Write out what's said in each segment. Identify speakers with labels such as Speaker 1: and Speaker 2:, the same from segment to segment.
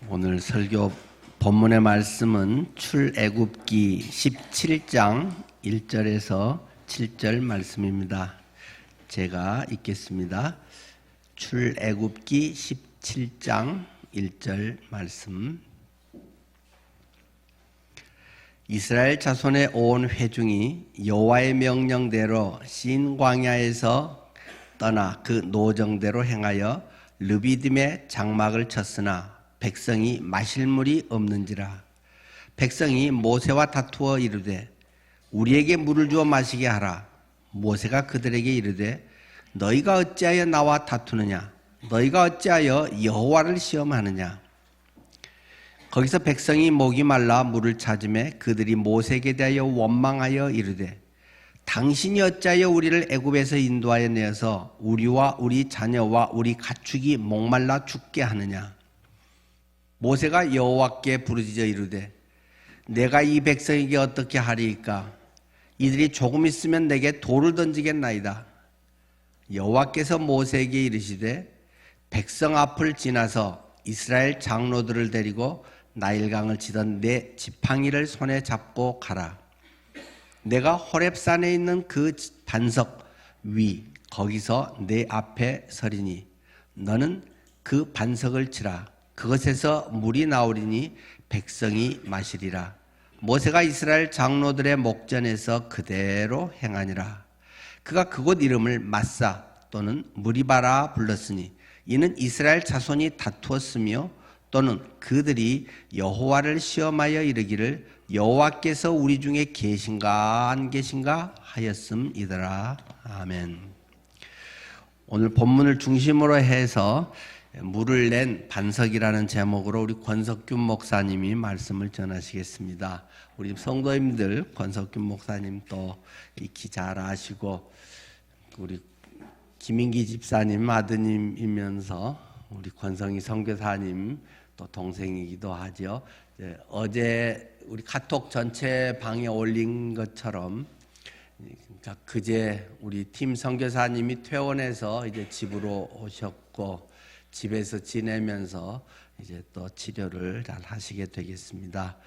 Speaker 1: 오늘 설교 본문의 말씀은 출애굽기 17장 1절에서 7절 말씀입니다. 제가 읽겠습니다. 출애굽기 17장 1절 말씀. 이스라엘 자손의 온 회중이 여호와의 명령대로 신 광야에서 떠나 그 노정대로 행하여 르비딤에 장막을 쳤으나 백성이 마실 물이 없는지라. 백성이 모세와 다투어 이르되 우리에게 물을 주어 마시게 하라. 모세가 그들에게 이르되 너희가 어찌하여 나와 다투느냐? 너희가 어찌하여 여호와를 시험하느냐? 거기서 백성이 목이 말라 물을 찾으매 그들이 모세에게 대하여 원망하여 이르되 당신이 어찌하여 우리를 애굽에서 인도하여 내어서 우리와 우리 자녀와 우리 가축이 목말라 죽게 하느냐? 모세가 여호와께 부르짖어 이르되 내가 이 백성에게 어떻게 하리이까? 이들이 조금 있으면 내게 돌을 던지겠나이다. 여호와께서 모세에게 이르시되 백성 앞을 지나서 이스라엘 장로들을 데리고 나일강을 치던 내 지팡이를 손에 잡고 가라. 내가 호렙산에 있는 그 반석 위 거기서 내 앞에 서리니 너는 그 반석을 치라. 그것에서 물이 나오리니 백성이 마시리라. 모세가 이스라엘 장로들의 목전에서 그대로 행하니라. 그가 그곳 이름을 마사 또는 무리바라 불렀으니 이는 이스라엘 자손이 다투었으며 또는 그들이 여호와를 시험하여 이르기를 여호와께서 우리 중에 계신가 안 계신가 하였음이더라. 아멘. 오늘 본문을 중심으로 해서 물을 낸 반석이라는 제목으로 우리 권석균 목사님이 말씀을 전하시겠습니다. 우리 성도님들 권석균 목사님 또 익히 잘 아시고 우리 김인기 집사님 아드님이면서 우리 권성희 선교사님 또 동생이기도 하죠. 어제 우리 카톡 전체 방에 올린 것처럼 그제 우리 팀 선교사님이 퇴원해서 이제 집으로 오셨고 집에서 지내면서 이제 또 치료를 잘 하시게 되겠습니다.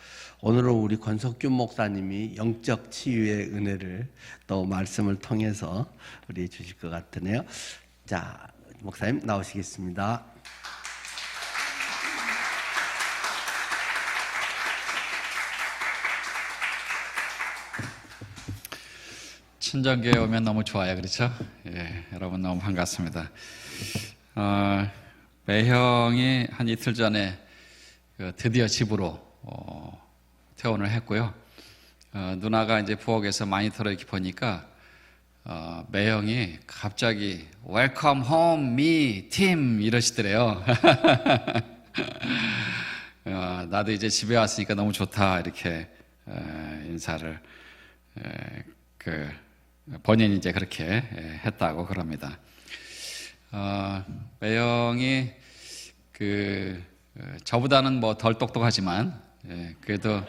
Speaker 1: 오늘은 우리 권석균 목사님이 영적 치유의 은혜를 또 말씀을 통해서 우리 주실 것 같으네요. 자, 목사님 나오시겠습니다.
Speaker 2: 친정교회 오면 너무 좋아요, 그렇죠? 예, 여러분 너무 반갑습니다. 매형이 한 이틀 전에 드디어 집으로 퇴원을 했고요. 누나가 이제 부엌에서 모니터를 이렇게 보니까 매형이 갑자기 Welcome home, me, team 이러시더래요. 나도 이제 집에 왔으니까 너무 좋다 이렇게 인사를 본인이 이제 그렇게 했다고 그럽니다. 매형이 저보다는 뭐 덜 똑똑하지만 그래도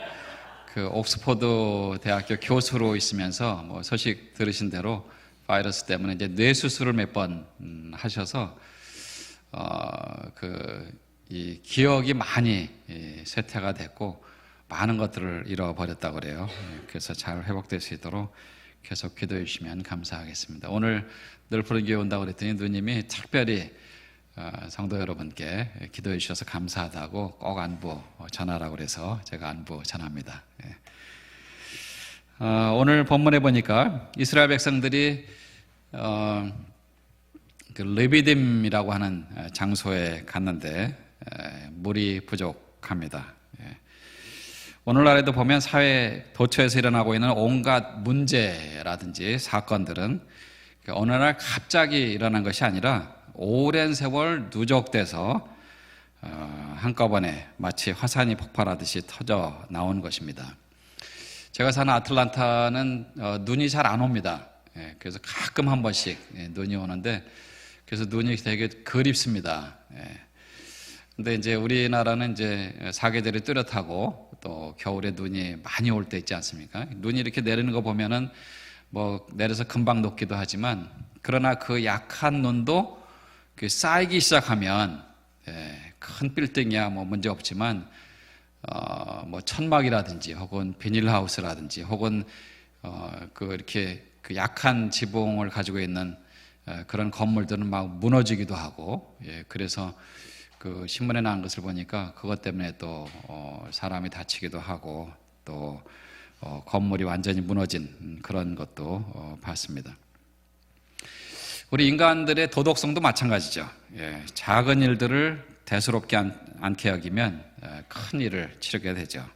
Speaker 2: 그 옥스퍼드 대학교 교수로 있으면서 뭐 소식 들으신 대로 바이러스 때문에 이제 뇌 수술을 몇 번 하셔서 이 기억이 많이 쇠퇴가 됐고 많은 것들을 잃어버렸다고 그래요. 그래서 잘 회복될 수 있도록 계속 기도해 주시면 감사하겠습니다. 오늘 늘 푸른 교회 온다고 그랬더니 누님이 특별히 성도 여러분께 기도해 주셔서 감사하다고 꼭 안부 전하라고 그래서 제가 안부 전합니다. 오늘 본문에 보니까 이스라엘 백성들이 그 르비딤이라고 하는 장소에 갔는데 물이 부족합니다. 오늘날에도 보면 사회 도처에서 일어나고 있는 온갖 문제라든지 사건들은 어느 날 갑자기 일어난 것이 아니라 오랜 세월 누적돼서 한꺼번에 마치 화산이 폭발하듯이 터져 나온 것입니다. 제가 사는 아틀란타는 눈이 잘 안 옵니다. 그래서 가끔 한 번씩 눈이 오는데 그래서 눈이 되게 그립습니다. 근데 이제 우리나라는 이제 사계절이 뚜렷하고 또 겨울에 눈이 많이 올 때 있지 않습니까? 눈이 이렇게 내리는 거 보면은 뭐 내려서 금방 녹기도 하지만 그러나 그 약한 눈도 쌓이기 시작하면 큰 빌딩이야 뭐 문제 없지만 뭐 천막이라든지 혹은 비닐하우스라든지 혹은 이렇게 그 약한 지붕을 가지고 있는 그런 건물들은 막 무너지기도 하고, 그래서 그 신문에 나온 것을 보니까 그것 때문에 또 사람이 다치기도 하고 또 건물이 완전히 무너진 그런 것도 봤습니다. 우리 인간들의 도덕성도 마찬가지죠. 작은 일들을 대수롭게 않게 여기면 큰 일을 치르게 되죠.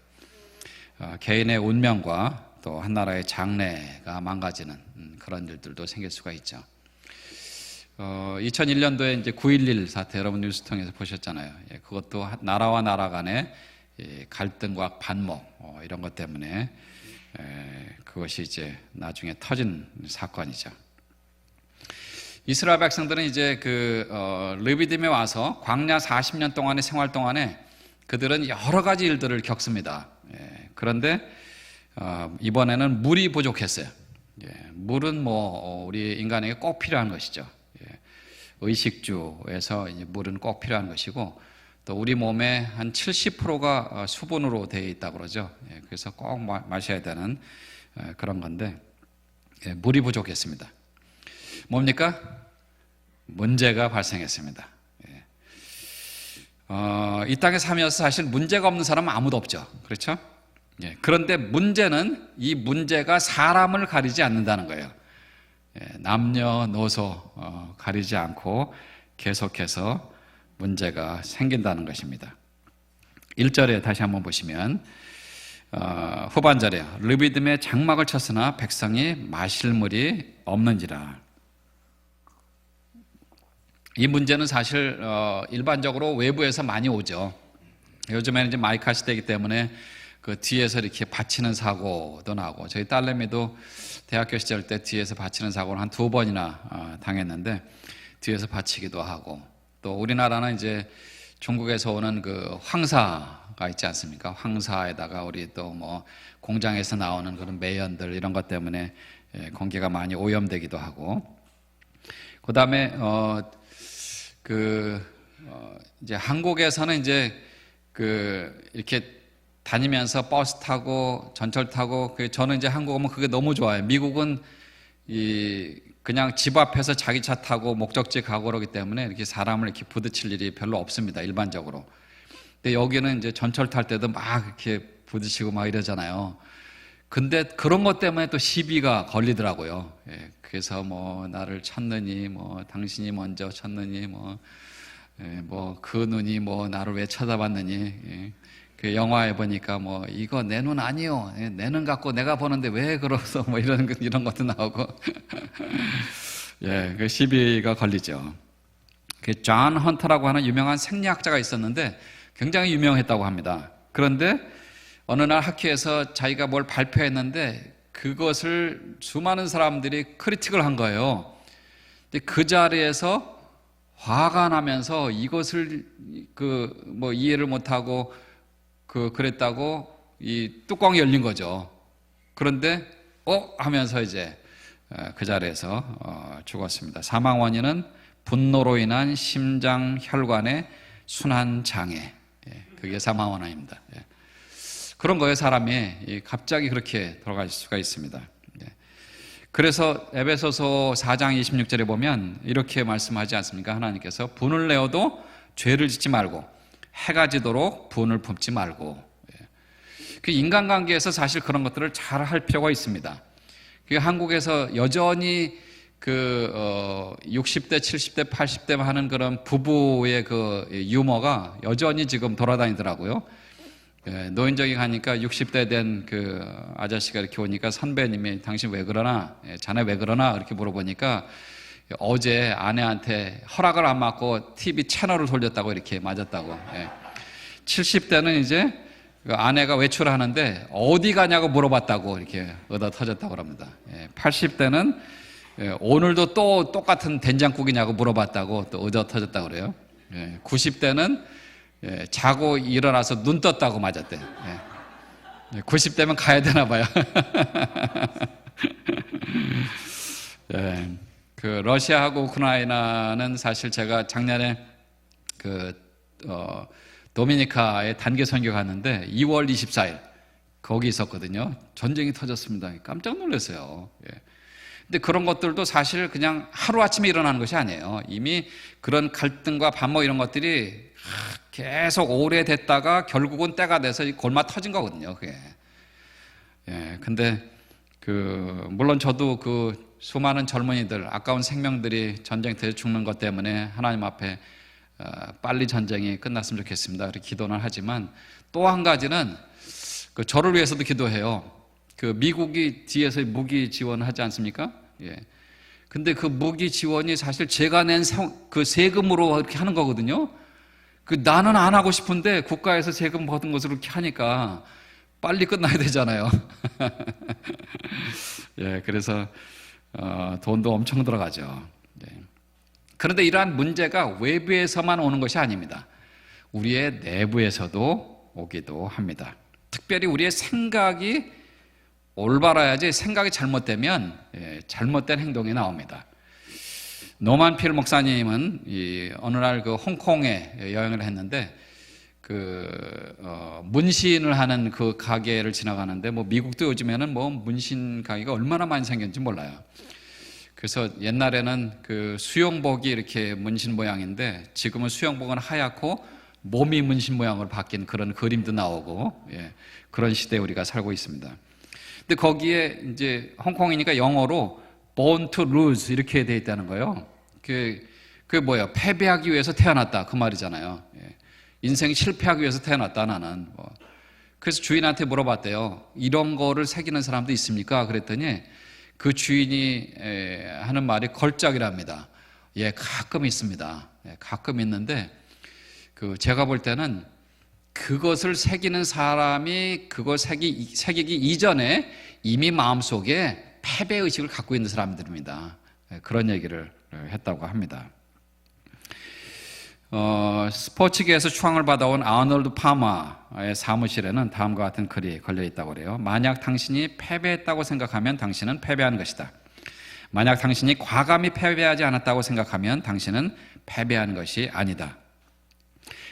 Speaker 2: 개인의 운명과 또 한 나라의 장래가 망가지는 그런 일들도 생길 수가 있죠. 2001년도에 이제 9.11 사태 여러분 뉴스 통해서 보셨잖아요. 그것도 나라와 나라 간의 갈등과 반목 이런 것 때문에 그것이 이제 나중에 터진 사건이죠. 이스라엘 백성들은 이제 르비딤에 와서 광야 40년 동안의 생활 동안에 그들은 여러 가지 일들을 겪습니다. 그런데 이번에는 물이 부족했어요. 물은 뭐 우리 인간에게 꼭 필요한 것이죠. 의식주에서 이제 물은 꼭 필요한 것이고 또 우리 몸의 한 70%가 수분으로 되어 있다고 그러죠. 그래서 꼭 마셔야 되는 그런 건데 물이 부족했습니다. 뭡니까? 문제가 발생했습니다. 이 땅에 살면서 사실 문제가 없는 사람은 아무도 없죠. 그렇죠? 그런데 문제는 이 문제가 사람을 가리지 않는다는 거예요. 남녀노소 가리지 않고 계속해서 문제가 생긴다는 것입니다. 1절에 다시 한번 보시면 후반절에 르비딤에 장막을 쳤으나 백성이 마실 물이 없는지라. 이 문제는 사실 일반적으로 외부에서 많이 오죠. 요즘에는 이제 마이카 시대이기 때문에 그 뒤에서 이렇게 받치는 사고도 나고, 저희 딸내미도 대학교 시절 때 뒤에서 받치는 사고를 한 2번이나 당했는데 뒤에서 받치기도 하고, 또 우리나라는 이제 중국에서 오는 그 황사가 있지 않습니까? 황사에다가 우리 또 뭐 공장에서 나오는 그런 매연들 이런 것 때문에 공기가 많이 오염되기도 하고, 그 다음에 이제 한국에서는 이제 이렇게 다니면서 버스 타고 전철 타고, 저는 이제 한국 오면 그게 너무 좋아요. 미국은 그냥 집 앞에서 자기 차 타고 목적지 가고 그러기 때문에 이렇게 사람을 이렇게 부딪힐 일이 별로 없습니다, 일반적으로. 근데 여기는 이제 전철 탈 때도 막 이렇게 부딪히고 막 이러잖아요. 근데 그런 것 때문에 또 시비가 걸리더라고요. 그래서 뭐 나를 쳤느니, 뭐 당신이 먼저 쳤느니, 뭐 그 눈이 뭐 나를 왜 쳐다봤느니. 그 영화에 보니까 뭐 이거 내 눈 아니요, 내 눈 갖고 내가 보는데 왜 그러서 뭐 이런 것도 나오고. 그 시비가 걸리죠. 그 존 헌터라고 하는 유명한 생리학자가 있었는데 굉장히 유명했다고 합니다. 그런데 어느 날 학회에서 자기가 뭘 발표했는데 그것을 수많은 사람들이 크리틱을 한 거예요. 근데 그 자리에서 화가 나면서 이것을 뭐 이해를 못하고 그랬다고 이 뚜껑이 열린 거죠. 그런데 하면서 이제 그 자리에서 죽었습니다. 사망 원인은 분노로 인한 심장 혈관의 순환 장애. 그게 사망 원인입니다. 그런 거예요. 사람이 갑자기 그렇게 돌아갈 수가 있습니다. 그래서 에베소서 4장 26절에 보면 이렇게 말씀하지 않습니까? 하나님께서 분을 내어도 죄를 짓지 말고 해가 지도록 분을 품지 말고. 그 인간관계에서 사실 그런 것들을 잘 할 필요가 있습니다. 한국에서 여전히 60대, 70대, 80대 하는 그런 부부의 그 유머가 여전히 지금 돌아다니더라고요. 노인정에 가니까 60대 된 그 아저씨가 이렇게 오니까 선배님이 당신 왜 그러나? 자네 왜 그러나? 이렇게 물어보니까 어제 아내한테 허락을 안 받고 TV 채널을 돌렸다고 이렇게 맞았다고. 70대는 이제 아내가 외출하는데 어디 가냐고 물어봤다고 이렇게 얻어 터졌다고 합니다. 80대는 오늘도 또 똑같은 된장국이냐고 물어봤다고 또 얻어 터졌다고 그래요. 90대는 자고 일어나서 눈 떴다고 맞았대. 90대면 가야 되나 봐요. 그 러시아하고 우크라이나는 사실 제가 작년에 그 도미니카에 단기 선교 갔는데 2월 24일 거기 있었거든요. 전쟁이 터졌습니다. 깜짝 놀랐어요. 예. 근데 그런 것들도 사실 그냥 하루아침에 일어나는 것이 아니에요. 이미 그런 갈등과 반목 이런 것들이 계속 오래됐다가 결국은 때가 돼서 골마 터진 거거든요. 그게. 예. 근데 물론 저도 수많은 젊은이들, 아까운 생명들이 전쟁터에 죽는 것 때문에 하나님 앞에 빨리 전쟁이 끝났으면 좋겠습니다. 그렇게 기도는 하지만 또 한 가지는 저를 위해서도 기도해요. 미국이 뒤에서 무기 지원하지 않습니까? 예. 근데 그 무기 지원이 사실 제가 낸 세금으로 이렇게 하는 거거든요. 나는 안 하고 싶은데 국가에서 세금 받은 것으로 이렇게 하니까 빨리 끝나야 되잖아요. 예, 그래서 돈도 엄청 들어가죠. 예. 그런데 이러한 문제가 외부에서만 오는 것이 아닙니다. 우리의 내부에서도 오기도 합니다. 특별히 우리의 생각이 올바라야지 생각이 잘못되면 잘못된 행동이 나옵니다. 노만 필 목사님은 어느 날 홍콩에 여행을 했는데 문신을 하는 그 가게를 지나가는데 미국도 요즘에는 문신 가게가 얼마나 많이 생겼는지 몰라요. 그래서 옛날에는 수영복이 이렇게 문신 모양인데 지금은 수영복은 하얗고 몸이 문신 모양으로 바뀐 그런 그림도 나오고 그런 시대에 우리가 살고 있습니다. 근데 거기에 이제 홍콩이니까 영어로 born to lose 이렇게 돼 있다는 거예요. 그게 뭐예요? 패배하기 위해서 태어났다 그 말이잖아요. 인생 실패하기 위해서 태어났다 나는. 그래서 주인한테 물어봤대요. 이런 거를 새기는 사람도 있습니까? 그랬더니 그 주인이 하는 말이 걸작이랍니다. 예, 가끔 있습니다. 가끔 있는데 제가 볼 때는 그것을 새기는 사람이 그걸 새기기 이전에 이미 마음속에 패배의식을 갖고 있는 사람들입니다. 그런 얘기를 했다고 합니다. 스포츠계에서 추앙을 받아온 아놀드 파마의 사무실에는 다음과 같은 글이 걸려 있다고 그래요. 만약 당신이 패배했다고 생각하면 당신은 패배한 것이다. 만약 당신이 과감히 패배하지 않았다고 생각하면 당신은 패배한 것이 아니다.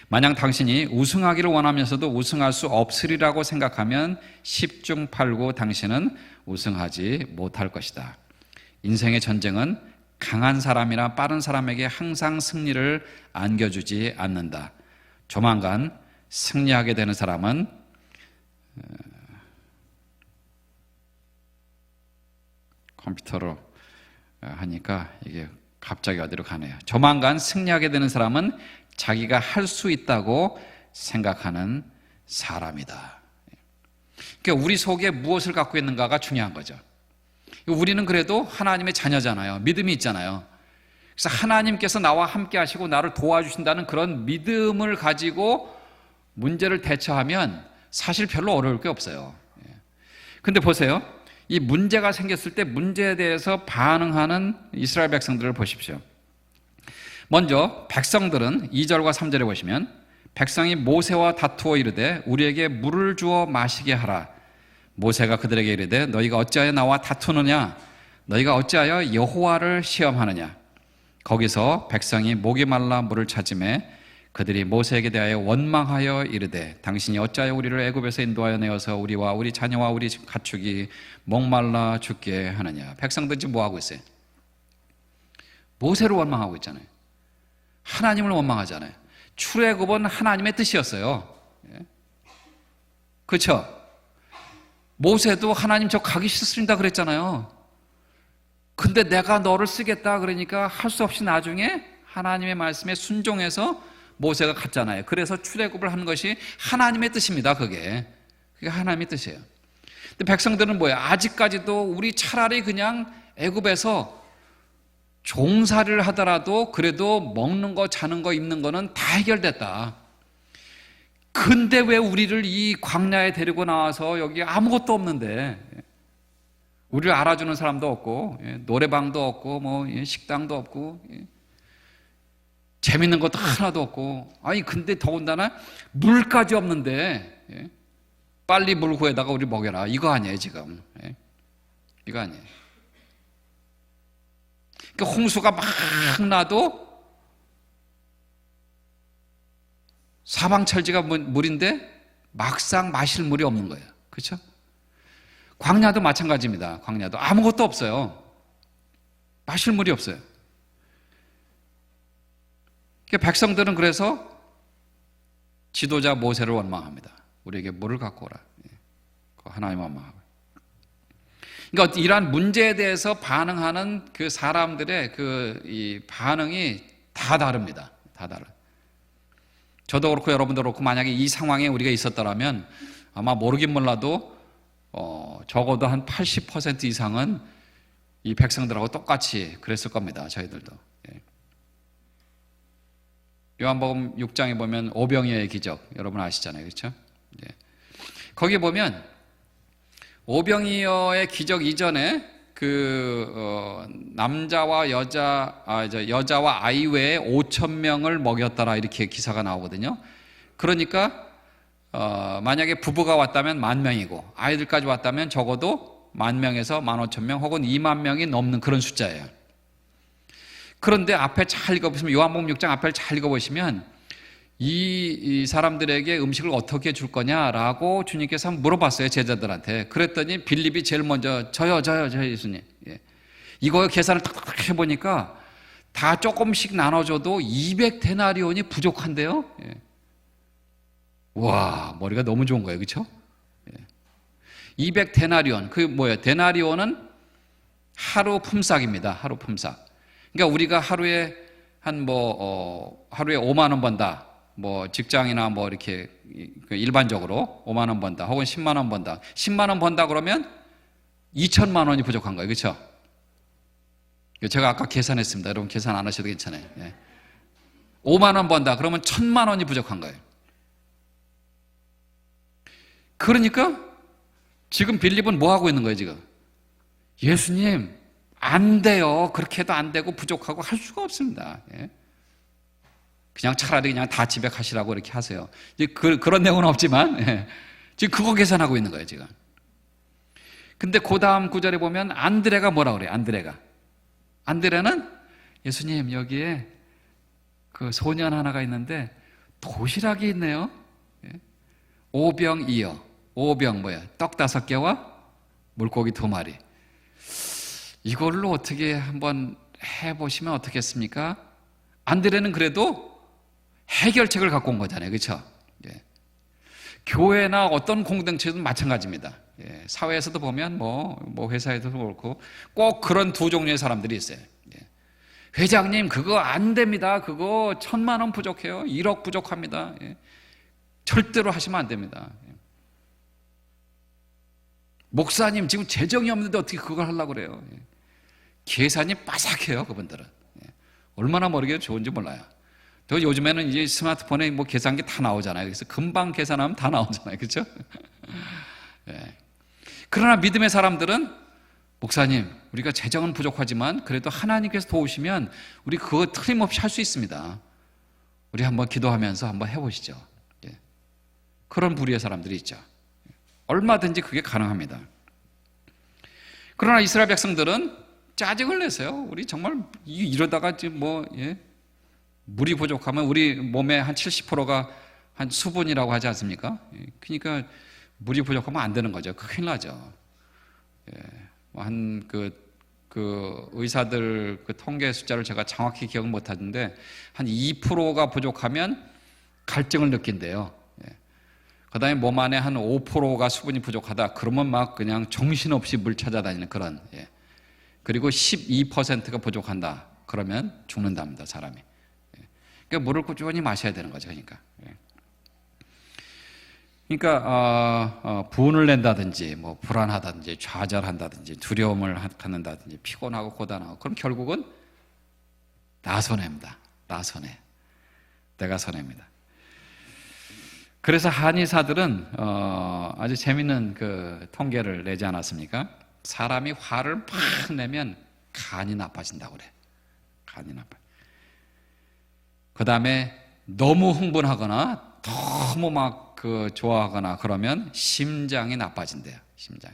Speaker 2: 만약 당신이 우승하기를 원하면서도 우승할 수 없으리라고 생각하면 10중 8구 당신은 우승하지 못할 것이다. 인생의 전쟁은 강한 사람이나 빠른 사람에게 항상 승리를 안겨주지 않는다. 조만간 승리하게 되는 사람은 컴퓨터로 하니까 이게 갑자기 어디로 가네요. 조만간 승리하게 되는 사람은 자기가 할 수 있다고 생각하는 사람이다. 그러니까 우리 속에 무엇을 갖고 있는가가 중요한 거죠. 우리는 그래도 하나님의 자녀잖아요. 믿음이 있잖아요. 그래서 하나님께서 나와 함께 하시고 나를 도와주신다는 그런 믿음을 가지고 문제를 대처하면 사실 별로 어려울 게 없어요. 근데 보세요. 이 문제가 생겼을 때 문제에 대해서 반응하는 이스라엘 백성들을 보십시오. 먼저 백성들은 2절과 3절에 보시면 백성이 모세와 다투어 이르되 우리에게 물을 주어 마시게 하라. 모세가 그들에게 이르되 너희가 어찌하여 나와 다투느냐? 너희가 어찌하여 여호와를 시험하느냐? 거기서 백성이 목이 말라 물을 찾으매 그들이 모세에게 대하여 원망하여 이르되 당신이 어찌하여 우리를 애굽에서 인도하여 내어서 우리와 우리 자녀와 우리 가축이 목말라 죽게 하느냐? 백성들 지금 뭐 하고 있어요? 모세를 원망하고 있잖아요. 하나님을 원망하잖아요. 출애굽은 하나님의 뜻이었어요. 그렇죠? 모세도 하나님 저 가기 싫습니다 그랬잖아요. 근데 내가 너를 쓰겠다 그러니까 할 수 없이 나중에 하나님의 말씀에 순종해서 모세가 갔잖아요. 그래서 출애굽을 하는 것이 하나님의 뜻입니다. 그게 하나님의 뜻이에요. 근데 백성들은 뭐예요? 아직까지도 우리 차라리 그냥 애굽에서 종살이를 하더라도 그래도 먹는 거, 자는 거, 입는 거는 다 해결됐다. 근데 왜 우리를 이 광야에 데리고 나와서 여기 아무것도 없는데 우리를 알아주는 사람도 없고 노래방도 없고 식당도 없고 재밌는 것도 하나도 없고 아니 근데 더군다나 물까지 없는데 빨리 물 구해다가 우리 먹여라 이거 아니에요 지금. 이거 아니에요. 그러니까 홍수가 막 나도 사방철지가 물인데 막상 마실 물이 없는 거예요. 그렇죠? 광야도 마찬가지입니다. 광야도 아무것도 없어요. 마실 물이 없어요. 백성들은 그래서 지도자 모세를 원망합니다. 우리에게 물을 갖고 오라. 하나님 원망하고. 그러니까 이러한 문제에 대해서 반응하는 그 사람들의 이 반응이 다 다릅니다. 다 달라요. 저도 그렇고 여러분도 그렇고 만약에 이 상황에 우리가 있었더라면 아마 모르긴 몰라도 적어도 한 80% 이상은 이 백성들하고 똑같이 그랬을 겁니다. 저희들도. 요한복음 6장에 보면 오병이어의 기적 여러분 아시잖아요. 그렇죠? 거기 보면 오병이어의 기적 이전에 남자와 여자와 아이 외에 5,000명을 먹였더라 이렇게 기사가 나오거든요. 그러니까 만약에 부부가 왔다면 10,000명이고 아이들까지 왔다면 적어도 10,000명에서 15,000명 혹은 20,000명이 넘는 그런 숫자예요. 그런데 앞에 잘 읽어보시면 요한복음 6장 앞을 잘 읽어보시면 이 사람들에게 음식을 어떻게 줄 거냐라고 주님께서 한번 물어봤어요. 제자들한테. 그랬더니 빌립이 제일 먼저 저요 예수님. 이거 계산을 탁탁 해보니까 다 조금씩 나눠줘도 200데나리온이 부족한데요. 와, 머리가 너무 좋은 거예요. 그렇죠? 200데나리온. 그게 뭐예요? 데나리온은 하루 품삯입니다. 하루 품삯. 그러니까 우리가 하루에 하루에 5만 원 번다. 직장이나 이렇게 일반적으로 5만 원 번다. 혹은 10만 원 번다. 10만 원 번다 그러면 2천만 원이 부족한 거예요. 그렇죠? 제가 아까 계산했습니다. 여러분 계산 안 하셔도 괜찮아요. 5만 원 번다. 그러면 1,000만 원이 부족한 거예요. 그러니까 지금 빌립은 뭐 하고 있는 거예요, 지금? 예수님, 안 돼요. 그렇게 해도 안 되고 부족하고 할 수가 없습니다. 그냥 차라리 그냥 다 집에 가시라고 이렇게 하세요. 그런 내용은 없지만, 지금 그거 계산하고 있는 거예요, 지금. 근데 그 다음 구절에 보면 안드레가 뭐라 그래요, 안드레는 예수님, 여기에 그 소년 하나가 있는데 도시락이 있네요. 오병이어. 오병 뭐야? 떡 5개와 물고기 2마리. 이걸로 어떻게 한번 해보시면 어떻겠습니까? 안드레는 그래도 해결책을 갖고 온 거잖아요. 그렇죠? 교회나 어떤 공동체도 마찬가지입니다. 사회에서도 보면 회사에서도 그렇고 꼭 그런 두 종류의 사람들이 있어요. 회장님 그거 안 됩니다. 그거 1,000만 원 부족해요. 1억 부족합니다. 절대로 하시면 안 됩니다. 목사님 지금 재정이 없는데 어떻게 그걸 하려고 그래요. 계산이 빠삭해요. 그분들은. 얼마나 머리가 좋은지 몰라요. 또 요즘에는 이제 스마트폰에 계산기 다 나오잖아요. 그래서 금방 계산하면 다 나오잖아요. 그렇죠? 그러나 믿음의 사람들은 목사님 우리가 재정은 부족하지만 그래도 하나님께서 도우시면 우리 그거 틀림없이 할 수 있습니다. 우리 한번 기도하면서 한번 해보시죠. 그런 부류의 사람들이 있죠. 얼마든지 그게 가능합니다. 그러나 이스라엘 백성들은 짜증을 내세요. 우리 정말 이러다가 지금 물이 부족하면 우리 몸의 한 70%가 한 수분이라고 하지 않습니까? 그러니까 물이 부족하면 안 되는 거죠. 큰일 나죠. 그 의사들 그 통계 숫자를 제가 정확히 기억 못 하는데 한 2%가 부족하면 갈증을 느낀대요. 그 다음에 몸 안에 한 5%가 수분이 부족하다. 그러면 막 그냥 정신없이 물 찾아다니는 그런. 그리고 12%가 부족한다. 그러면 죽는답니다, 사람이. 그러니까 물을 꾸준히 마셔야 되는 거죠, 그러니까 분을 낸다든지, 불안하다든지, 좌절한다든지, 두려움을 갖는다든지, 피곤하고 고단하고, 그럼 결국은 나 손해입니다. 나 손해. 내가 손해입니다. 그래서 한의사들은 아주 재밌는 그 통계를 내지 않았습니까? 사람이 화를 팍 내면 간이 나빠진다고 그래. 간이 나빠. 그 다음에 너무 흥분하거나 너무 좋아하거나 그러면 심장이 나빠진대요. 심장.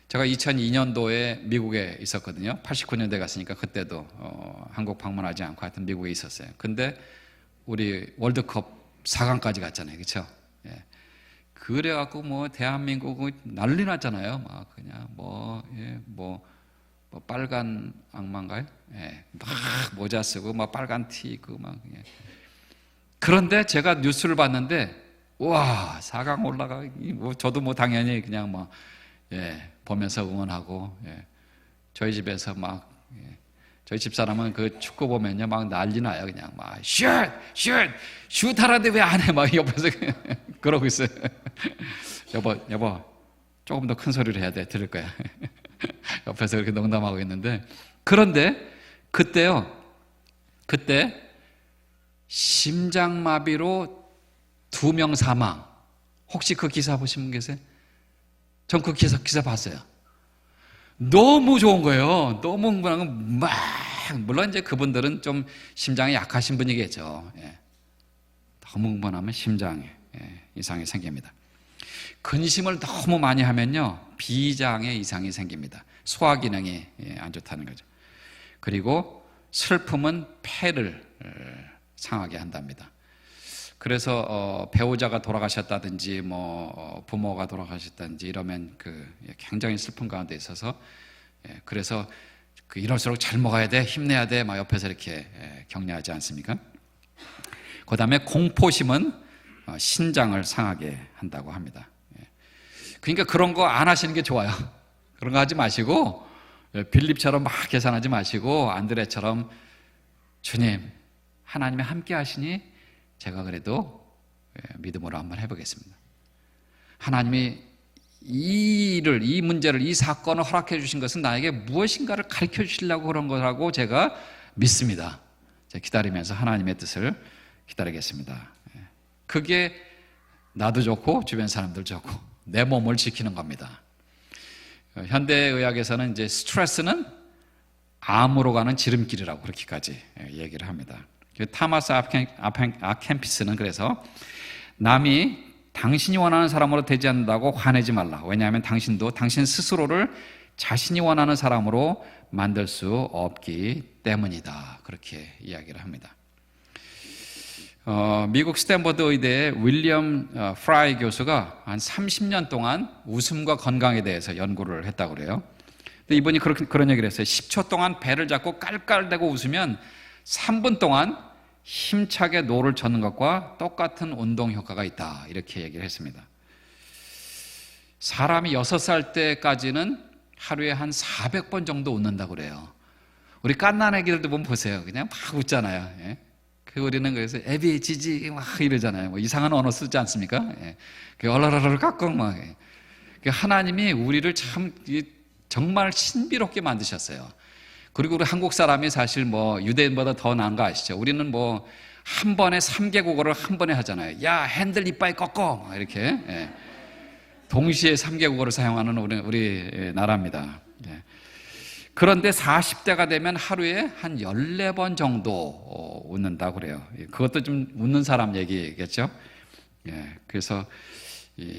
Speaker 2: 제가 2002년도에 미국에 있었거든요. 89년도에 갔으니까 그때도 한국 방문하지 않고 하여튼 미국에 있었어요. 근데 우리 월드컵 4강까지 갔잖아요. 그렇죠? 예. 그래갖고 뭐 대한민국 난리 났잖아요. 막 그냥 뭐 빨간 악마인가요? 예. 막 모자 쓰고 막 빨간 티 입고 막. 예. 그런데 제가 뉴스를 봤는데 와 4강 올라가 뭐 저도 뭐 당연히 그냥 뭐 보면서 응원하고 저희 집에서 막 저희 집사람은 그 축구 보면요 막 난리 나요. 그냥 막 슛 하라는데 왜 안 해? 막 옆에서 그러고 있어요. 여보 조금 더 큰 소리를 해야 돼. 들을 거야. 옆에서 그렇게 농담하고 있는데 그런데 그때 심장마비로 2명 사망. 혹시 그 기사 보신 분 계세요? 전 그 기사 봤어요. 너무 좋은 거예요. 너무 흥분한 거 물론 이제 그분들은 좀 심장이 약하신 분이겠죠. 너무 흥분하면 심장에 이상이 생깁니다. 근심을 너무 많이 하면요 비장의 이상이 생깁니다. 소화 기능이 안 좋다는 거죠. 그리고 슬픔은 폐를 상하게 한답니다. 그래서 배우자가 돌아가셨다든지 뭐 부모가 돌아가셨다든지 이러면 굉장히 슬픈 가운데 있어서 그래서 이럴수록 잘 먹어야 돼, 힘내야 돼, 막 옆에서 이렇게 격려하지 않습니까? 그 다음에 공포심은 신장을 상하게 한다고 합니다. 그러니까 그런 거 안 하시는 게 좋아요. 그런 거 하지 마시고 빌립처럼 막 계산하지 마시고 안드레처럼 주님 하나님이 함께 하시니 제가 그래도 믿음으로 한번 해보겠습니다. 하나님이 이 문제를, 이 사건을 허락해 주신 것은 나에게 무엇인가를 가르쳐 주시려고 그런 거라고 제가 믿습니다. 제가 기다리면서 하나님의 뜻을 기다리겠습니다. 그게 나도 좋고 주변 사람들 좋고 내 몸을 지키는 겁니다. 현대의학에서는 이제 스트레스는 암으로 가는 지름길이라고 그렇게까지 얘기를 합니다. 타마스 아켄피스는 그래서 남이 당신이 원하는 사람으로 되지 않는다고 화내지 말라. 왜냐하면 당신도 당신 스스로를 자신이 원하는 사람으로 만들 수 없기 때문이다. 그렇게 이야기를 합니다. 미국 스탠퍼드 의대의 윌리엄 프라이 교수가 한 30년 동안 웃음과 건강에 대해서 연구를 했다고 그래요. 근데 이분이 그런 얘기를 했어요. 10초 동안 배를 잡고 깔깔대고 웃으면 3분 동안 힘차게 노를 젓는 것과 똑같은 운동 효과가 있다. 이렇게 얘기를 했습니다. 사람이 6살 때까지는 하루에 한 400번 정도 웃는다고 그래요. 우리 갓난 애기들도 보면 보세요. 그냥 막 웃잖아요. 예? 우리는 그래서 애비, 지지 막 이러잖아요. 뭐 이상한 언어 쓰지 않습니까? 예. 얼얼얼얼 깍깍 막. 하나님이 우리를 참 정말 신비롭게 만드셨어요. 그리고 우리 한국 사람이 사실 뭐 유대인보다 더 나은 거 아시죠? 우리는 뭐 한 번에 3개국어를 한 번에 하잖아요. 야, 핸들 이빨 꺾어! 이렇게. 예. 동시에 3개국어를 사용하는 우리 나라입니다. 예. 그런데 40대가 되면 하루에 한 14번 정도 웃는다고 그래요. 그것도 좀 웃는 사람 얘기겠죠? 예. 그래서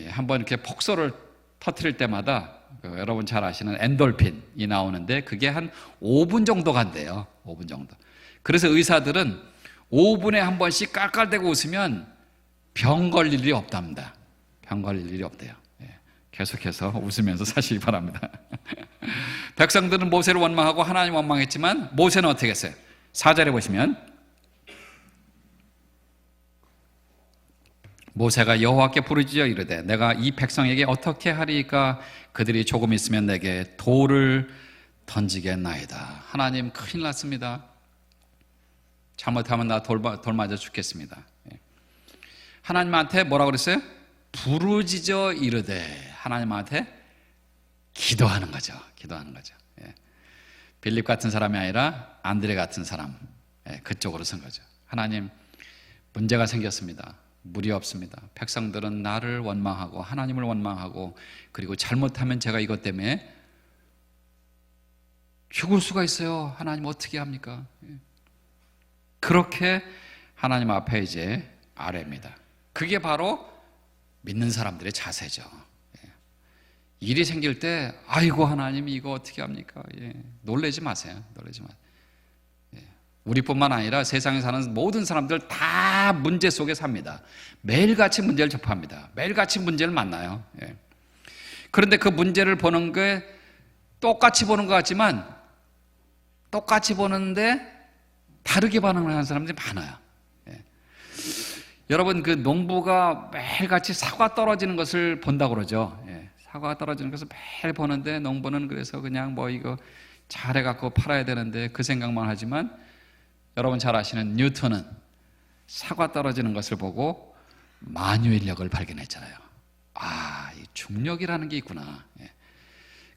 Speaker 2: 한번 이렇게 폭소를 터뜨릴 때마다 여러분 잘 아시는 엔돌핀이 나오는데 그게 한 5분 정도 간대요. 5분 정도. 그래서 의사들은 5분에 한 번씩 깔깔대고 웃으면 병 걸릴 일이 없답니다. 병 걸릴 일이 없대요. 계속해서 웃으면서 사시기 바랍니다. 백성들은 모세를 원망하고 하나님 원망했지만 모세는 어떻게 했어요? 4절에 보시면 모세가 여호와께 부르짖어 이르되 내가 이 백성에게 어떻게 하리까 그들이 조금 있으면 내게 돌을 던지겠나이다. 하나님 큰일 났습니다. 잘못하면 나 돌 맞아 죽겠습니다. 하나님한테 뭐라고 그랬어요? 부르짖어 이르되 하나님한테 기도하는 거죠. 기도하는 거죠. 빌립 같은 사람이 아니라 안드레 같은 사람 그쪽으로 선 거죠. 하나님 문제가 생겼습니다. 물이 없습니다. 백성들은 나를 원망하고 하나님을 원망하고 그리고 잘못하면 제가 이것 때문에 죽을 수가 있어요. 하나님 어떻게 합니까? 그렇게 하나님 앞에 이제 아뢰입니다. 그게 바로 믿는 사람들의 자세죠. 일이 생길 때 아이고 하나님 이거 어떻게 합니까? 놀라지 마세요. 놀라지 마세요. 우리뿐만 아니라 세상에 사는 모든 사람들 다 문제 속에 삽니다. 매일같이 문제를 접합니다. 매일같이 문제를 만나요. 예. 그런데 그 문제를 보는 게 똑같이 보는 것 같지만 똑같이 보는데 다르게 반응을 하는 사람들이 많아요. 예. 여러분, 그 농부가 매일같이 사과 떨어지는 것을 본다고 그러죠. 예. 사과가 떨어지는 것을 매일 보는데 농부는 그래서 그냥 뭐 이거 잘해갖고 팔아야 되는데 그 생각만 하지만, 여러분 잘 아시는 뉴턴은 사과 떨어지는 것을 보고 만유인력을 발견했잖아요. 아, 이 중력이라는 게 있구나. 예.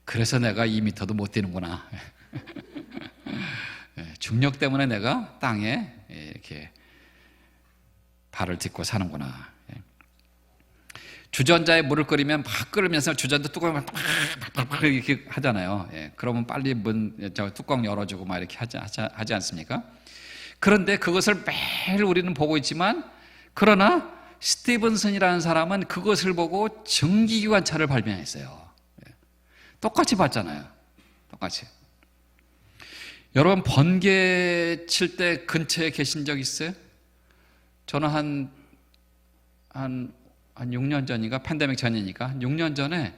Speaker 2: 그래서 내가 2m도 못 뛰는구나. 예. 중력 때문에 내가 땅에 이렇게 발을 딛고 사는구나. 예. 주전자에 물을 끓이면 막 끓으면서 주전자 뚜껑을 막 이렇게 하잖아요. 예. 그러면 빨리 뚜껑 열어주고 막 이렇게 하지 않습니까? 그런데 그것을 매일 우리는 보고 있지만, 그러나 스티븐슨이라는 사람은 그것을 보고 전기기관차를 발명했어요. 똑같이 봤잖아요. 똑같이. 여러분, 번개 칠 때 근처에 계신 적 있어요? 저는 한 6년 전인가, 팬데믹 전이니까 6년 전에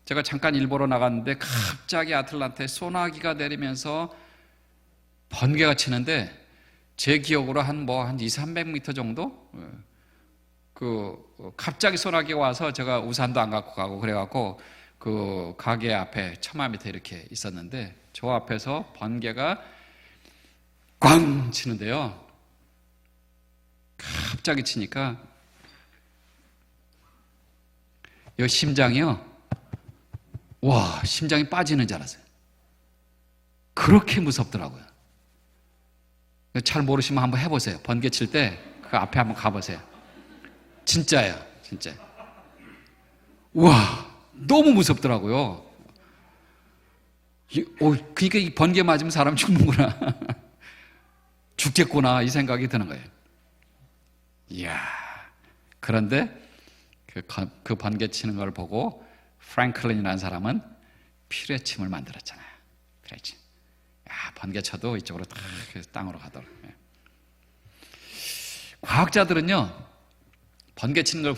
Speaker 2: 제가 잠깐 일보러 나갔는데 갑자기 아틀란타에 소나기가 내리면서 번개가 치는데, 제 기억으로 한 200-300m 정도? 갑자기 소나기가 와서 제가 우산도 안 갖고 가고 그래갖고 그 가게 앞에 처마 밑에 이렇게 있었는데, 저 앞에서 번개가 꽝 치는데요. 갑자기 치니까 이 심장이요. 와, 심장이 빠지는 줄 알았어요. 그렇게 무섭더라고요. 잘 모르시면 한번 해보세요. 번개 칠 때 그 앞에 한번 가보세요. 진짜예요, 진짜. 우와, 너무 무섭더라고요. 그러니까 이 번개 맞으면 사람 죽는구나. 죽겠구나, 이 생각이 드는 거예요. 이야. 그런데 그 번개 치는 걸 보고 프랭클린이라는 사람은 피뢰침을 만들었잖아요. 피뢰침. 번개 쳐도 이쪽으로 다 땅으로 가도록. 과학자들은요, 번개 치는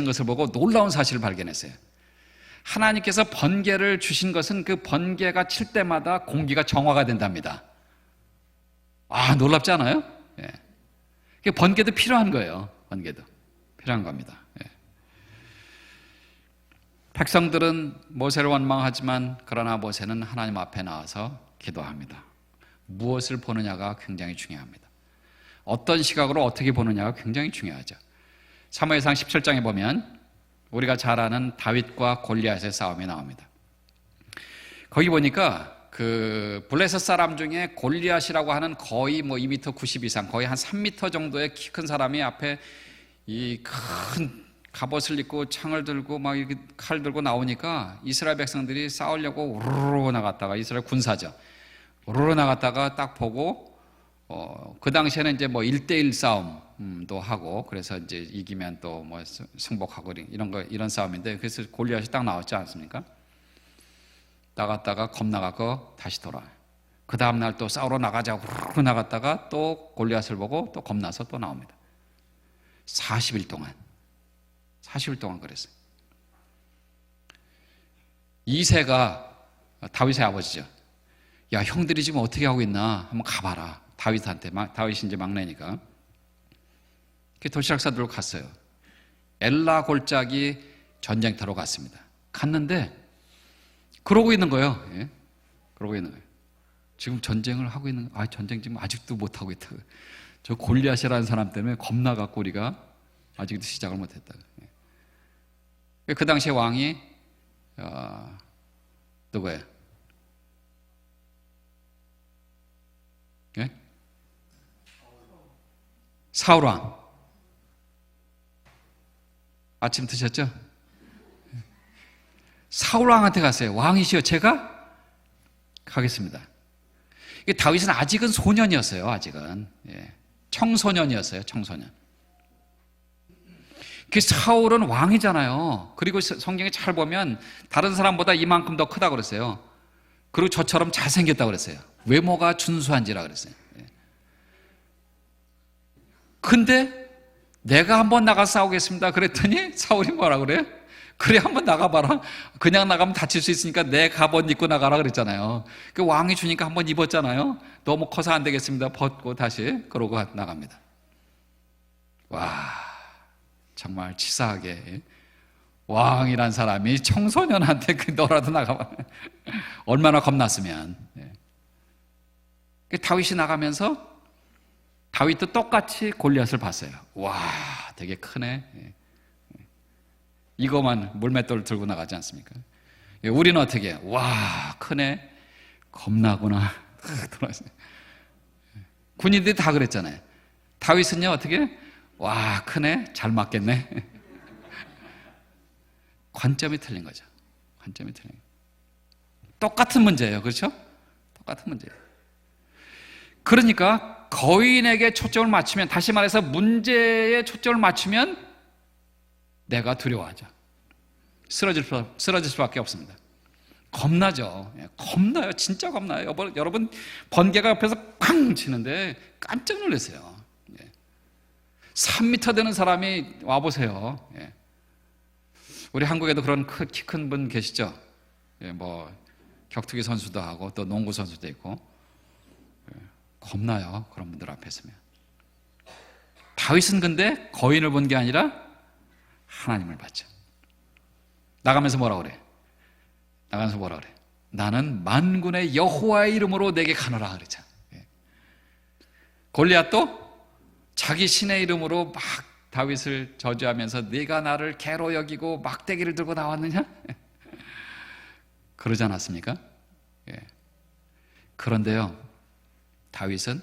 Speaker 2: 것을 보고 놀라운 사실을 발견했어요. 하나님께서 번개를 주신 것은 그 번개가 칠 때마다 공기가 정화가 된답니다. 아, 놀랍지 않아요? 예. 번개도 필요한 거예요. 번개도 필요한 겁니다. 예. 백성들은 모세를 원망하지만, 그러나 모세는 하나님 앞에 나와서 기도합니다. 무엇을 보느냐가 굉장히 중요합니다. 어떤 시각으로 어떻게 보느냐가 굉장히 중요하죠. 사무엘상 17장에 보면 우리가 잘 아는 다윗과 골리앗의 싸움이 나옵니다. 거기 보니까 그 블레셋 사람 중에 골리앗이라고 하는 거의 2m 90 이상, 거의 한 3m 정도의 키 큰 사람이 앞에 이 큰 갑옷을 입고 창을 들고 막 이렇게 칼 들고 나오니까 이스라엘 백성들이 싸우려고 우르르 나갔다가, 이스라엘 군사죠. 우르르 나갔다가 딱 보고, 그 당시에는 이제 1대1 싸움도 하고, 그래서 이제 이기면 또 승복하고 이런 싸움인데, 그래서 골리앗이 딱 나왔지 않습니까? 나갔다가 겁나가고 다시 돌아와요. 그 다음날 또 싸우러 나가자고 우르르 나갔다가 또 골리앗을 보고 또 겁나서 또 나옵니다. 40일 동안 그랬어요. 이새가 다윗의 아버지죠. 야, 형들이 지금 어떻게 하고 있나 한번 가봐라. 다윗한테, 다윗이 이제 막내니까. 도시락사 들고 갔어요. 엘라 골짜기 전쟁터로 갔습니다. 갔는데 그러고 있는 거예요. 예? 그러고 있는 거예요. 지금 전쟁을 하고 있는, 전쟁 지금 아직도 못 하고 있다. 저 골리앗이라는 사람 때문에 겁나갖고 우리가 아직도 시작을 못 했다. 예? 그 당시에 왕이 누구예요? 예? 사울왕. 아침 드셨죠? 사울왕한테 갔어요. 왕이시여, 제가 가겠습니다. 다윗은 아직은 소년이었어요. 아직은 청소년이었어요. 청소년. 사울은 왕이잖아요. 그리고 성경에 잘 보면 다른 사람보다 이만큼 더 크다고 그랬어요. 그리고 저처럼 잘생겼다고 그랬어요. 외모가 준수한지라 그랬어요. 근데 내가 한번 나가 싸우겠습니다. 그랬더니 사울이 뭐라 그래요? 그래, 한번 나가봐라. 그냥 나가면 다칠 수 있으니까 내 갑옷 입고 나가라 그랬잖아요. 그 왕이 주니까 한번 입었잖아요. 너무 커서 안 되겠습니다. 벗고 다시 그러고 나갑니다. 와, 정말 치사하게 왕이란 사람이 청소년한테 너라도 나가봐. 얼마나 겁났으면. 다윗이 나가면서 다윗도 똑같이 골리앗을 봤어요. 와, 되게 크네. 이거만 물맷돌을 들고 나가지 않습니까? 우리는 어떻게 해요? 와, 크네. 겁나구나. 군인들이 다 그랬잖아요. 다윗은요, 어떻게 해요? 와, 크네. 잘 맞겠네. 관점이 틀린 거죠. 관점이 틀린 거예요. 똑같은 문제예요. 그렇죠? 똑같은 문제예요. 그러니까 거인에게 초점을 맞추면, 다시 말해서 문제에 초점을 맞추면 내가 두려워하죠. 쓰러질 수밖에 없습니다. 겁나죠. 겁나요. 진짜 겁나요. 여러분 번개가 옆에서 쾅 치는데 깜짝 놀랐어요. 3m 되는 사람이 와보세요. 우리 한국에도 그런 키 큰 분 계시죠? 뭐 격투기 선수도 하고 또 농구 선수도 있고. 겁나요. 그런 분들 앞에 서면. 다윗은 근데 거인을 본 게 아니라 하나님을 봤죠. 나가면서 뭐라 그래? 나는 만군의 여호와의 이름으로 내게 가노라 그랬잖아. 골리앗도 자기 신의 이름으로 막 다윗을 저주하면서 네가 나를 개로 여기고 막대기를 들고 나왔느냐? 그러지 않았습니까? 그런데요, 다윗은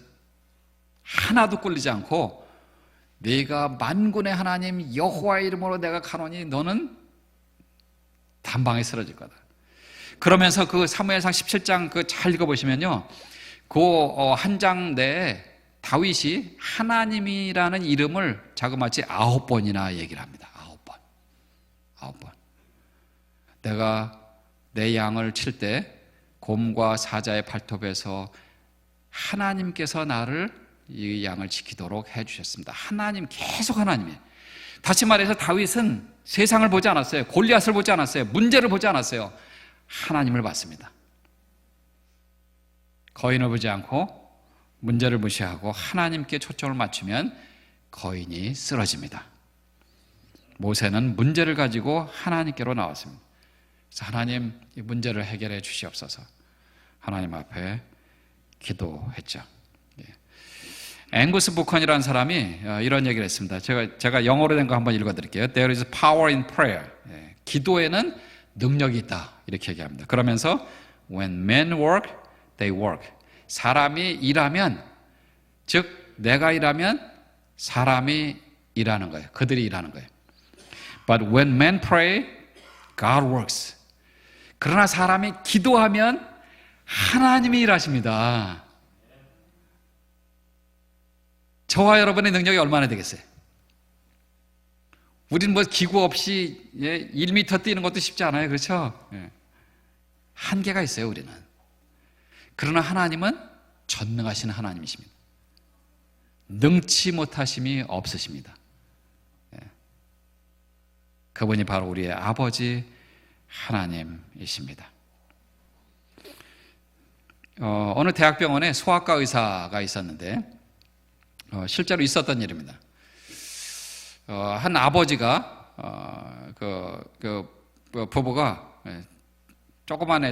Speaker 2: 하나도 꿀리지 않고 네가 만군의 하나님 여호와의 이름으로 내가 가노니 너는 단방에 쓰러질 거다. 그러면서 그 사무엘상 17장 그 잘 읽어보시면요, 그 한 장 내에 다윗이 하나님이라는 이름을 자그마치 9번이나 얘기를 합니다. 9번. 내가 내 양을 칠 때 곰과 사자의 발톱에서 하나님께서 나를 이 양을 지키도록 해주셨습니다. 하나님, 계속 하나님이에요. 다시 말해서 다윗은 세상을 보지 않았어요. 골리앗을 보지 않았어요. 문제를 보지 않았어요. 하나님을 봤습니다. 거인을 보지 않고 문제를 무시하고 하나님께 초점을 맞추면 거인이 쓰러집니다. 모세는 문제를 가지고 하나님께로 나왔습니다. 그래서 하나님, 이 문제를 해결해 주시옵소서. 하나님 앞에 기도했죠. 앵구스 부컨이라는 사람이 이런 얘기를 했습니다. 제가 영어로 된 거 한번 읽어드릴게요. There is power in prayer. 기도에는 능력이 있다, 이렇게 얘기합니다. 그러면서 When men work, they work. 사람이 일하면, 즉 내가 일하면 사람이 일하는 거예요. 그들이 일하는 거예요. But when men pray, God works. 그러나 사람이 기도하면 하나님이 일하십니다. 저와 여러분의 능력이 얼마나 되겠어요? 우리는 뭐 기구 없이 1m 뛰는 것도 쉽지 않아요. 그렇죠? 한계가 있어요, 우리는. 그러나 하나님은 전능하신 하나님이십니다. 능치 못하심이 없으십니다. 그분이 바로 우리의 아버지 하나님이십니다. 어느 대학병원에 소아과 의사가 있었는데 실제로 있었던 일입니다. 한 아버지가 부부가 조그만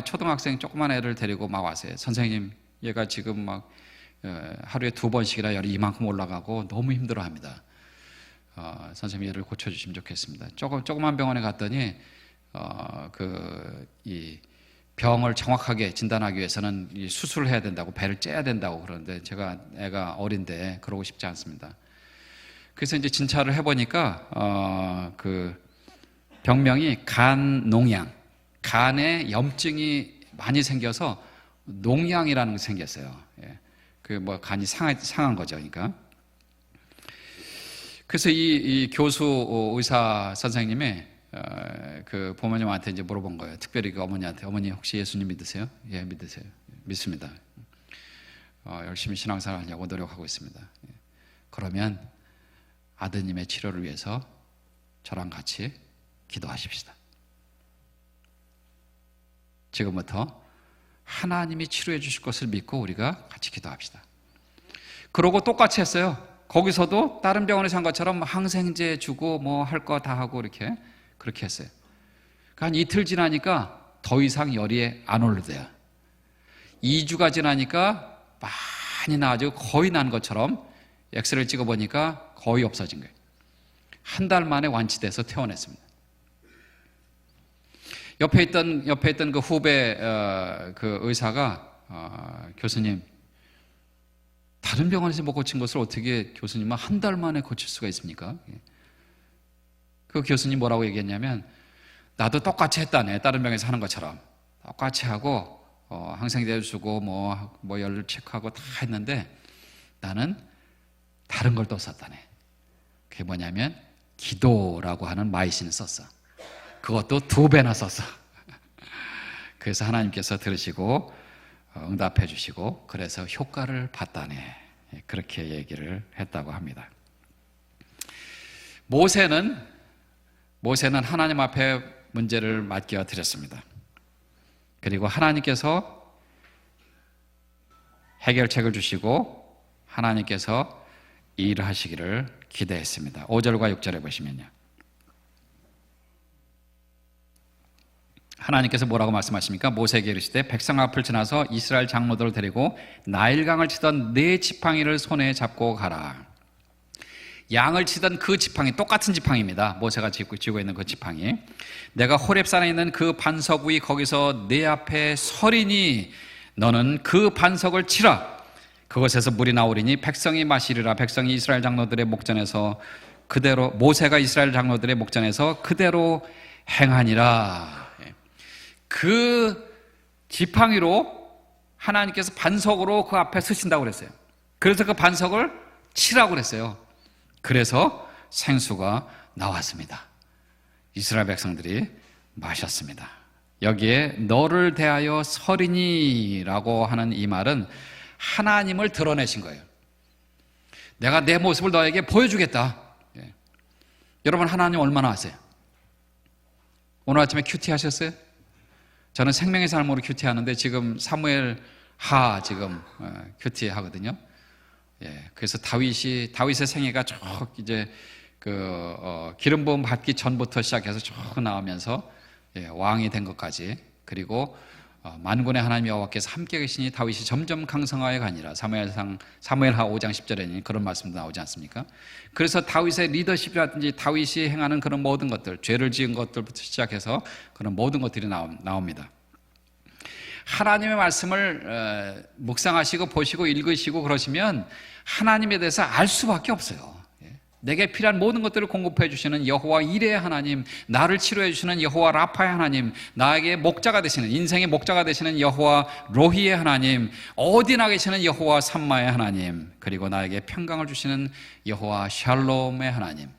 Speaker 2: 애를 데리고 막 왔어요. 선생님, 얘가 지금 막 하루에 2번씩이나 열이 이만큼 올라가고 너무 힘들어합니다. 선생님, 얘를 고쳐주시면 좋겠습니다. 조그만 병원에 갔더니 이 병을 정확하게 진단하기 위해서는 수술을 해야 된다고, 배를 째야 된다고 그러는데 제가 애가 어린데 그러고 싶지 않습니다. 그래서 이제 진찰을 해보니까 그 병명이 간 농양, 간에 염증이 많이 생겨서 농양이라는 게 생겼어요. 그 뭐 간이 상한 거죠, 그러니까. 그래서 이 교수 의사 선생님이 그 부모님한테 이제 물어본 거예요. 특별히 그 어머니한테, 어머니 혹시 예수님 믿으세요? 예, 믿으세요. 믿습니다. 열심히 신앙생활 하려고 노력하고 있습니다. 그러면 아드님의 치료를 위해서 저랑 같이 기도하십시다. 지금부터 하나님이 치료해 주실 것을 믿고 우리가 같이 기도합시다. 그러고 똑같이 했어요. 거기서도 다른 병원에서 한 것처럼 항생제 주고 뭐 할 거 다 하고 이렇게 그렇게 했어요. 한 이틀 지나니까 더 이상 열이 안 오르대요. 2주가 지나니까 많이 나아지고 거의 난 것처럼 엑스레이를 찍어보니까 거의 없어진 거예요. 한 달 만에 완치돼서 퇴원했습니다. 옆에 있던 그 후배 그 의사가 교수님, 다른 병원에서 못 고친 것을 어떻게 교수님은 한 달 만에 고칠 수가 있습니까? 그 교수님 뭐라고 얘기했냐면, 나도 똑같이 했다네. 다른 병원에서 하는 것처럼 똑같이 하고 항생제 주고 뭐 열 체크하고 다 했는데 나는 다른 걸 또 썼다네. 그게 뭐냐면 기도라고 하는 마이신을 썼어. 그것도 2배나 썼어. 그래서 하나님께서 들으시고 응답해 주시고 그래서 효과를 봤다네. 그렇게 얘기를 했다고 합니다. 모세는 하나님 앞에 문제를 맡겨 드렸습니다. 그리고 하나님께서 해결책을 주시고 하나님께서 일하시기를 기대했습니다. 5절과 6절에 보시면요. 하나님께서 뭐라고 말씀하십니까? 모세에게 이르시되 백성 앞을 지나서 이스라엘 장로들을 데리고 나일강을 치던 네 지팡이를 손에 잡고 가라. 양을 치던 그 지팡이, 똑같은 지팡이입니다. 모세가 쥐고 있는 그 지팡이. 내가 호렙산에 있는 그 반석 위 거기서 내 앞에 서리니 너는 그 반석을 치라. 그것에서 물이 나오리니 백성이 마시리라. 백성이 이스라엘 장로들의 목전에서 그대로, 모세가 이스라엘 장로들의 목전에서 그대로 행하니라. 그 지팡이로 하나님께서 반석으로 그 앞에 서신다고 그랬어요. 그래서 그 반석을 치라고 그랬어요. 그래서 생수가 나왔습니다. 이스라엘 백성들이 마셨습니다. 여기에 너를 대하여 서리니라고 하는 이 말은 하나님을 드러내신 거예요. 내가 내 모습을 너에게 보여주겠다. 여러분, 하나님 얼마나 아세요? 오늘 아침에 큐티 하셨어요? 저는 생명의 삶으로 큐티 하는데 지금 사무엘 하 지금 큐티 하거든요. 그래서 다윗의 생애가 쭉 이제 기름 부음 받기 전부터 시작해서 쭉 나오면서 왕이 된 것까지, 그리고 만군의 하나님 여호와께서 함께 계시니 다윗이 점점 강성하여 가니라. 사무엘하 5장 10절에는 그런 말씀도 나오지 않습니까? 그래서 다윗의 리더십이라든지 다윗이 행하는 그런 모든 것들, 죄를 지은 것들부터 시작해서 그런 모든 것들이 나옵니다. 하나님의 말씀을 묵상하시고 보시고 읽으시고 그러시면 하나님에 대해서 알 수밖에 없어요. 내게 필요한 모든 것들을 공급해 주시는 여호와 이레의 하나님, 나를 치료해 주시는 여호와 라파의 하나님, 나에게 목자가 되시는, 인생의 목자가 되시는 여호와 로히의 하나님, 어디나 계시는 여호와 삼마의 하나님, 그리고 나에게 평강을 주시는 여호와 샬롬의 하나님,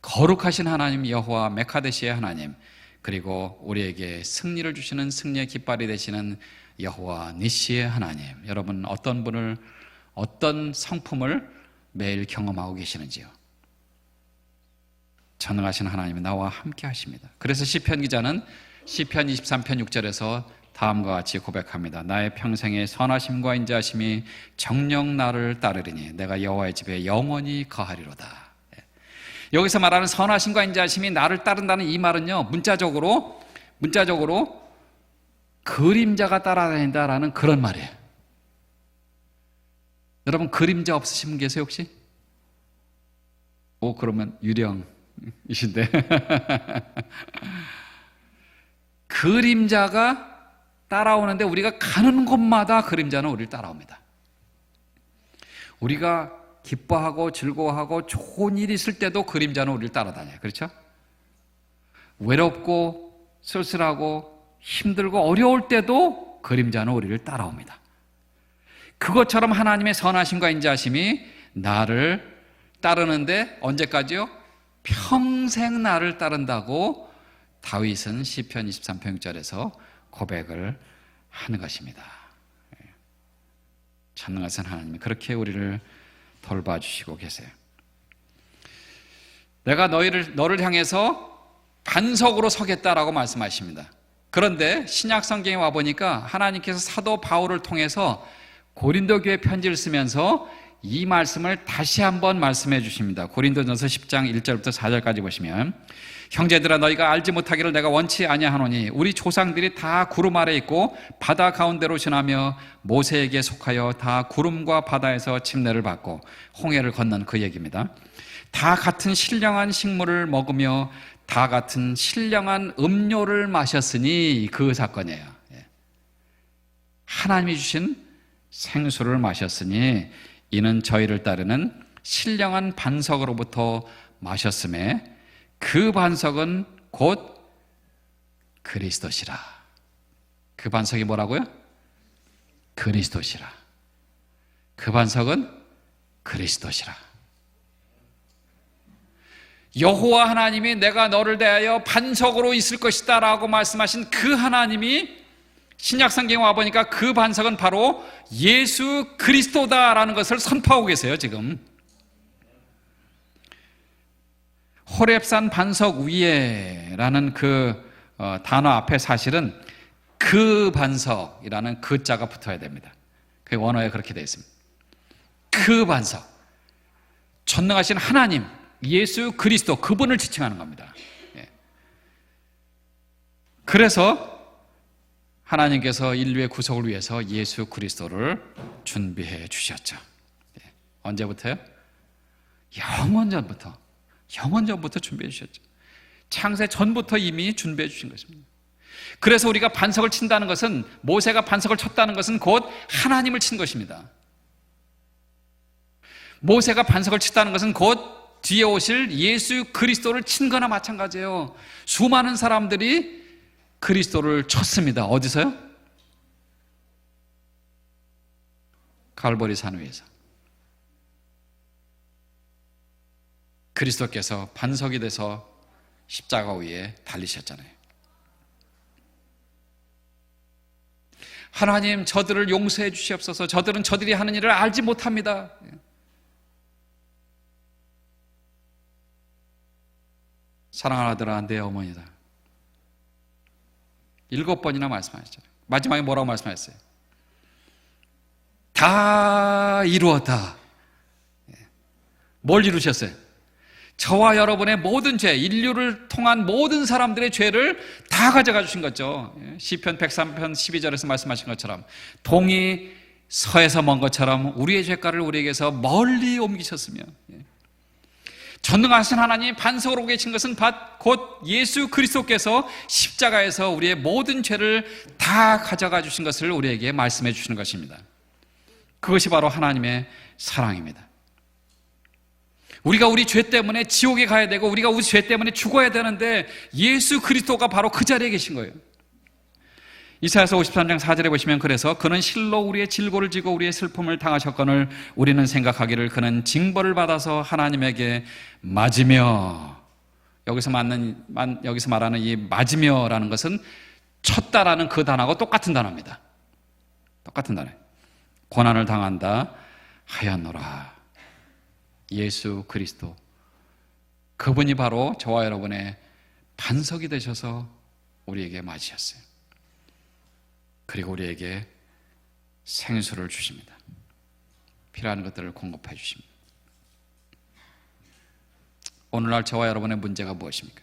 Speaker 2: 거룩하신 하나님 여호와 메카데시의 하나님, 그리고 우리에게 승리를 주시는 승리의 깃발이 되시는 여호와 니시의 하나님. 여러분, 어떤 성품을 매일 경험하고 계시는지요? 전능하신 하나님이 나와 함께 하십니다. 그래서 시편 기자는 시편 23편 6절에서 다음과 같이 고백합니다. 나의 평생의 선하심과 인자하심이 정녕 나를 따르리니 내가 여호와의 집에 영원히 거하리로다. 여기서 말하는 선하심과 인자하심이 나를 따른다는 이 말은요, 문자적으로 그림자가 따라다닌다라는 그런 말이에요. 여러분, 그림자 없으신 분 계세요 혹시? 그러면 유령이신데 그림자가 따라오는데 우리가 가는 곳마다 그림자는 우리를 따라옵니다. 우리가 기뻐하고 즐거워하고 좋은 일이 있을 때도 그림자는 우리를 따라다녀요. 그렇죠? 외롭고 쓸쓸하고 힘들고 어려울 때도 그림자는 우리를 따라옵니다. 그것처럼 하나님의 선하심과 인자하심이 나를 따르는데 언제까지요? 평생 나를 따른다고 다윗은 시편 23편 6절에서 고백을 하는 것입니다. 전능하신 하나님이 그렇게 우리를 돌봐주시고 계세요. 내가 너를 향해서 반석으로 서겠다라고 말씀하십니다. 그런데 신약 성경에 와보니까 하나님께서 사도 바울을 통해서 고린도 교회 편지를 쓰면서 이 말씀을 다시 한번 말씀해 주십니다. 고린도전서 10장 1절부터 4절까지 보시면, 형제들아 너희가 알지 못하기를 내가 원치 아니하노니 우리 조상들이 다 구름 아래 있고 바다 가운데로 지나며 모세에게 속하여 다 구름과 바다에서 침례를 받고 홍해를 건넌 그 얘기입니다. 다 같은 신령한 식물을 먹으며 다 같은 신령한 음료를 마셨으니, 그 사건이에요. 하나님이 주신 생수를 마셨으니 이는 저희를 따르는 신령한 반석으로부터 마셨음에 그 반석은 곧 그리스도시라. 그 반석이 뭐라고요? 그리스도시라. 그 반석은 그리스도시라. 여호와 하나님이 내가 너를 대하여 반석으로 있을 것이다 라고 말씀하신 그 하나님이 신약 성경에 와보니까 그 반석은 바로 예수 그리스도다라는 것을 선포하고 계세요. 지금 호렙산 반석 위에라는 그 단어 앞에 사실은 그 반석이라는 그 자가 붙어야 됩니다. 그 원어에 그렇게 되어 있습니다. 그 반석, 전능하신 하나님 예수 그리스도, 그분을 지칭하는 겁니다. 그래서 하나님께서 인류의 구속을 위해서 예수 그리스도를 준비해 주셨죠. 언제부터요? 영원 전부터 준비해 주셨죠. 창세 전부터 이미 준비해 주신 것입니다. 그래서 우리가 반석을 친다는 것은, 모세가 반석을 쳤다는 것은 곧 하나님을 친 것입니다. 모세가 반석을 쳤다는 것은 곧 뒤에 오실 예수 그리스도를 친 거나 마찬가지예요. 수많은 사람들이 그리스도를 쳤습니다. 어디서요? 갈보리 산 위에서. 그리스도께서 반석이 돼서 십자가 위에 달리셨잖아요. 하나님, 저들을 용서해 주시옵소서. 저들은 저들이 하는 일을 알지 못합니다. 사랑하는 아들아, 내 어머니다. 7번이나 말씀하셨잖아요. 마지막에 뭐라고 말씀하셨어요? 다 이루었다. 뭘 이루셨어요? 저와 여러분의 모든 죄, 인류를 통한 모든 사람들의 죄를 다 가져가 주신 거죠. 시편 103편 12절에서 말씀하신 것처럼 동이 서에서 먼 것처럼 우리의 죄가를 우리에게서 멀리 옮기셨으며, 전능하신 하나님 반석으로 계신 것은 곧 예수 그리스도께서 십자가에서 우리의 모든 죄를 다 가져가 주신 것을 우리에게 말씀해 주시는 것입니다. 그것이 바로 하나님의 사랑입니다. 우리가 우리 죄 때문에 지옥에 가야 되고 우리가 우리 죄 때문에 죽어야 되는데 예수 그리스도가 바로 그 자리에 계신 거예요. 이사야서 53장 4절에 보시면, 그래서 그는 실로 우리의 질고를 지고 우리의 슬픔을 당하셨거늘 우리는 생각하기를 그는 징벌을 받아서 하나님에게 맞으며, 여기서 말하는 이 맞으며라는 것은 쳤다라는 그 단어하고 똑같은 단어입니다. 똑같은 단어예요. 고난을 당한다 하였노라. 예수 그리스도, 그분이 바로 저와 여러분의 반석이 되셔서 우리에게 맞으셨어요. 그리고 우리에게 생수를 주십니다. 필요한 것들을 공급해 주십니다. 오늘날 저와 여러분의 문제가 무엇입니까?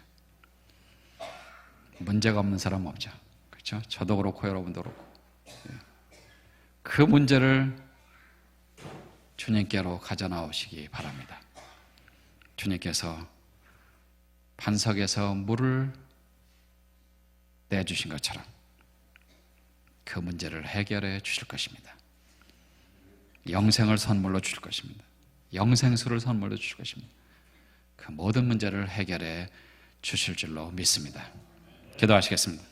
Speaker 2: 문제가 없는 사람은 없죠. 그렇죠? 저도 그렇고 여러분도 그렇고. 그 문제를 주님께로 가져나오시기 바랍니다. 주님께서 반석에서 물을 내주신 것처럼 그 문제를 해결해 주실 것입니다. 영생을 선물로 주실 것입니다. 영생수를 선물로 주실 것입니다. 그 모든 문제를 해결해 주실 줄로 믿습니다. 기도하시겠습니다.